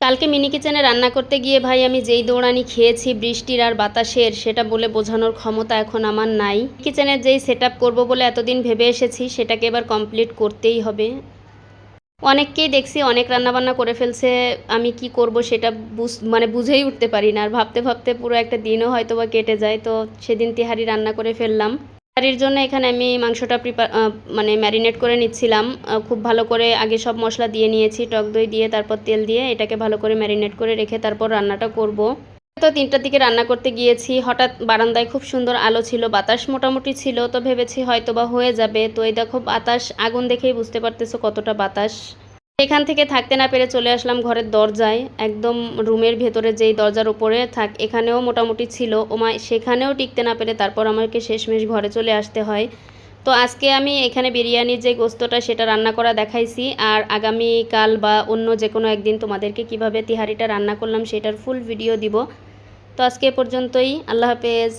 কালকে মিনি কিচেনে রান্না করতে গিয়ে ভাই আমি যেই দৌড়ানি খেয়েছি বৃষ্টির আর বাতাসের, সেটা বলে বোঝানোর ক্ষমতা এখন আমার নাই। কিচেনের যেই সেটআপ করব বলে এতদিন ভেবে এসেছি, সেটাকে এবার কমপ্লিট করতেই হবে। অনেককেই দেখছি অনেক রান্নাবান্না করে ফেলছে, আমি কি করব সেটা বুঝেই উঠতে পারি না। আর ভাবতে ভাবতে পুরো একটা দিনও হয়তো বা কেটে যায়। তো সেদিন তেহারি রান্না করে ফেললাম। তেহারির জন্য এখানে আমি মাংসটা ম্যারিনেট করে নিচ্ছিলাম। খুব ভালো করে আগে সব মশলা দিয়ে নিয়েছি, টক দই দিয়ে তারপর তেল দিয়ে এটাকে ভালো করে ম্যারিনেট করে রেখে তারপর রান্নাটা করব। তো ৩টার দিকে রান্না করতে গিয়েছি, হঠাৎ বারান্দায় খুব সুন্দর আলো ছিল, বাতাস মোটামুটি ছিল, তো ভেবেছি হয়তো বা হয়ে যাবে। তো এই দেখো বাতাস, আগুন দেখেই বুঝতে পারতেছো কতটা বাতাস। এখান থেকে থাকতে না পেরে চলে আসলাম ঘরের দরজায়, একদম রুমের ভেতরে যেই দরজার উপরে থাক এখানেও মোটামুটি ছিল, সেখানেও টিকতে না পেরে তারপর আমাকে শেষমেশ ঘরে চলে আসতে হয়। তো আজকে আমি এখানে বিরিয়ানির যে গোস্তটা সেটা রান্না করা দেখাইছি, আর আগামীকাল বা অন্য যে কোনো একদিন তোমাদেরকে কিভাবে তিহারিটা রান্না করলাম সেটার ফুল ভিডিও দিব। তো আজকে এ পর্যন্তই, আল্লাহ হাফেজ।